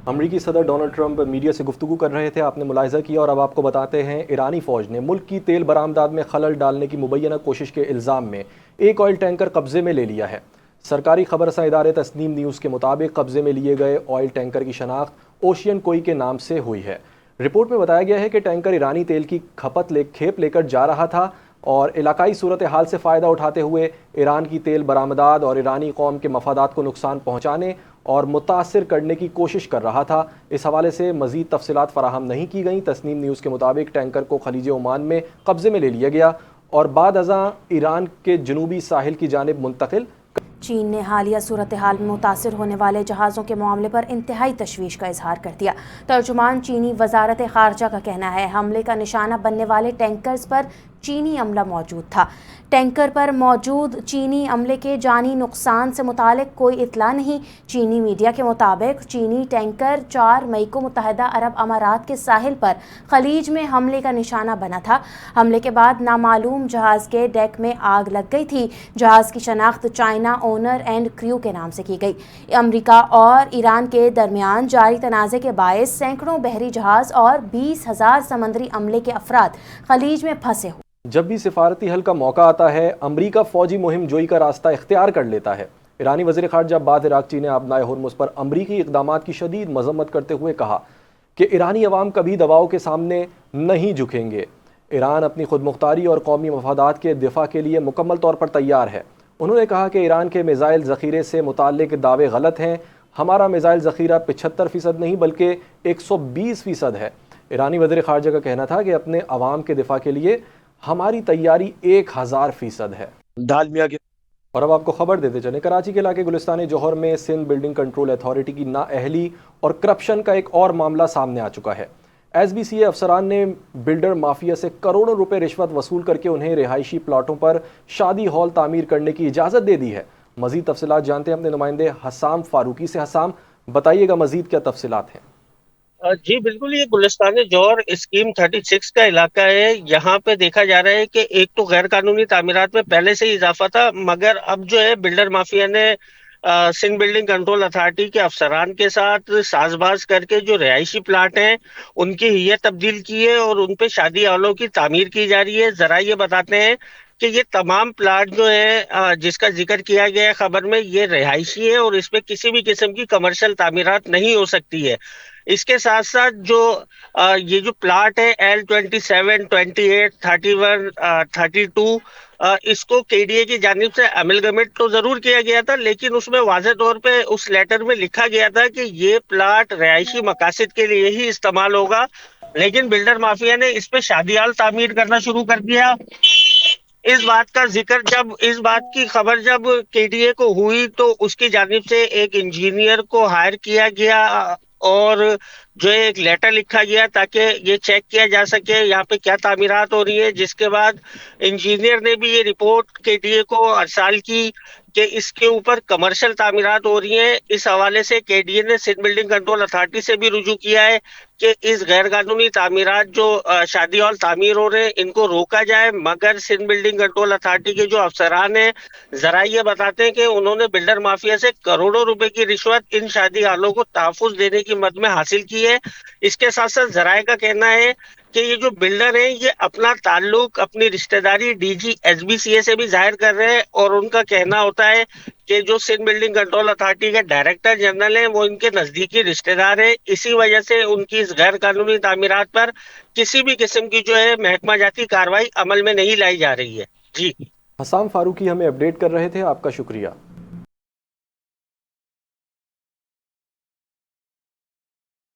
امریکی صدر Donald Trump media سے گفتگو کر رہے تھے، آپ نے ملاحظہ کیا، اور اب آپ کو بتاتے ہیں ایرانی فوج نے ملک کی تیل برآمدات میں خلل ڈالنے کی مبینہ کوشش کے الزام میں ایک آئل ٹینکر قبضے میں لے لیا ہے۔ سرکاری خبر رساں ادارے تسنیم نیوز کے مطابق قبضے میں لیے گئے آئل ٹینکر کی شناخت اوشین کوئی کے نام سے ہوئی ہے۔ رپورٹ میں بتایا گیا ہے کہ ٹینکر ایرانی تیل کی کھیپ لے کر جا رہا تھا اور علاقائی صورتحال سے فائدہ اٹھاتے ہوئے ایران کی تیل برآمدات اور ایرانی قوم کے مفادات کو نقصان پہنچانے اور متاثر کرنے کی کوشش کر رہا تھا۔ اس حوالے سے مزید تفصیلات فراہم نہیں کی گئیں۔ تسنیم نیوز کے مطابق ٹینکر کو خلیج عمان میں قبضے میں لے لیا گیا اور بعد ازاں ایران کے جنوبی ساحل کی جانب منتقل۔ چین نے حالیہ صورتحال میں متاثر ہونے والے جہازوں کے معاملے پر انتہائی تشویش کا اظہار کر دیا۔ ترجمان چینی وزارت خارجہ کا کہنا ہے حملے کا نشانہ بننے والے ٹینکرز پر چینی عملہ موجود تھا۔ ٹینکر پر موجود چینی عملے کے جانی نقصان سے متعلق کوئی اطلاع نہیں۔ چینی میڈیا کے مطابق چینی ٹینکر 4 مئی کو متحدہ عرب امارات کے ساحل پر خلیج میں حملے کا نشانہ بنا تھا۔ حملے کے بعد نامعلوم جہاز کے ڈیک میں آگ لگ گئی تھی۔ جہاز کی شناخت چائنا اونر اینڈ کریو کے نام سے کی گئی۔ امریکہ اور ایران کے درمیان جاری تنازع کے باعث سینکڑوں بحری جہاز اور 20,000 سمندری عملے کے افراد خلیج میں پھنسے ہوئے۔ جب بھی سفارتی حل کا موقع آتا ہے، امریکہ فوجی مہم جوئی کا راستہ اختیار کر لیتا ہے۔ ایرانی وزیر خارجہ عباس عراقچی نے آبنائے ہرمز پر امریکی اقدامات کی شدید مذمت کرتے ہوئے کہا کہ ایرانی عوام کبھی دباؤ کے سامنے نہیں جھکیں گے۔ ایران اپنی خود مختاری اور قومی مفادات کے دفاع کے لیے مکمل طور پر تیار ہے۔ انہوں نے کہا کہ ایران کے میزائل ذخیرے سے متعلق دعوے غلط ہیں۔ ہمارا میزائل ذخیرہ 75% نہیں بلکہ 120% ہے۔ ایرانی وزیر خارجہ کا کہنا تھا کہ اپنے عوام کے دفاع کے لیے ہماری تیاری 1000% ہے۔ اور اب آپ کو خبر دیتے چلیں، کراچی کے علاقے گلستان جوہر میں سندھ بلڈنگ کنٹرول اتھارٹی کی نااہلی اور کرپشن کا ایک اور معاملہ سامنے آ چکا ہے۔ ایس بی سی اے افسران نے بلڈر مافیا سے کروڑوں روپے رشوت وصول کر کے انہیں رہائشی پلاٹوں پر شادی ہال تعمیر کرنے کی اجازت دے دی ہے۔ مزید تفصیلات جانتے ہیں اپنے نمائندے حسام فاروقی سے۔ حسام، بتائیے گا مزید کیا تفصیلات ہیں؟ جی بالکل، یہ گلستان جوہر اسکیم 36 کا علاقہ ہے۔ یہاں پہ دیکھا جا رہا ہے کہ ایک تو غیر قانونی تعمیرات میں پہلے سے ہی اضافہ تھا، مگر اب جو ہے بلڈر مافیا نے سندھ بلڈنگ کنٹرول اتھارٹی کے افسران کے ساتھ ساز باز کر کے جو رہائشی پلاٹ ہیں ان کی ہیئت تبدیل کی ہے اور ان پہ شادی ہالوں کی تعمیر کی جا رہی ہے۔ ذرا یہ بتاتے ہیں کہ یہ تمام پلاٹ جو ہے جس کا ذکر کیا گیا ہے خبر میں، یہ رہائشی ہے اور اس پہ کسی بھی قسم کی کمرشل تعمیرات نہیں ہو سکتی ہے۔ اس کے ساتھ ساتھ جو یہ جو پلاٹ ہے L27, 28, 31, 32، اس کو کے ڈی اے کی جانب سے املگمیٹ تو ضرور کیا گیا تھا، لیکن اس میں واضح طور پہ اس لیٹر میں لکھا گیا تھا کہ یہ پلاٹ رہائشی مقاصد کے لیے ہی استعمال ہوگا، لیکن بلڈر مافیا نے اس پہ شادی ہال تعمیر کرنا شروع کر دیا۔ اس بات کا ذکر اس بات کی خبر جب کے ڈی اے کو ہوئی تو اس کی جانب سے ایک انجینئر کو ہائر کیا گیا اور جو ایک لیٹر لکھا گیا تاکہ یہ چیک کیا جا سکے یہاں پہ کیا تعمیرات ہو رہی ہے، جس کے بعد انجینئر نے بھی یہ رپورٹ کے ڈی اے کو ارسال کی کہ اس کے اوپر کمرشل تعمیرات ہو رہی ہیں۔ اس حوالے سے کے ڈی اے نے سندھ بلڈنگ کنٹرول اتھارٹی سے بھی رجوع کیا ہے کہ اس غیر قانونی تعمیرات جو شادی ہال تعمیر ہو رہے ہیں ان کو روکا جائے، مگر سندھ بلڈنگ کنٹرول اتھارٹی کے جو افسران ہیں ذرا یہ بتاتے ہیں کہ انہوں نے بلڈر مافیا سے کروڑوں روپے کی رشوت ان شادی ہالوں کو تحفظ دینے کی مد میں حاصل کی ہے۔ اس کے ساتھ ساتھ ذرائع کا کہنا ہے کہ یہ جو بلڈر ہیں یہ اپنا تعلق، اپنی رشتہ داری D G S B C A سے بھی ظاہر کر رہے ہیں، اور ان کا کہنا ہوتا ہے کہ جو سندھ بلڈنگ کنٹرول اتھارٹی کے ڈائریکٹر جنرل ہیں وہ ان کے نزدیکی رشتہ دار ہیں۔ اسی وجہ سے ان کی اس غیر قانونی تعمیرات پر کسی بھی قسم کی جو ہے محکمہ جاتی کارروائی عمل میں نہیں لائی جا رہی ہے۔ جی، حسام فاروقی ہمیں اپڈیٹ کر رہے تھے، آپ کا شکریہ۔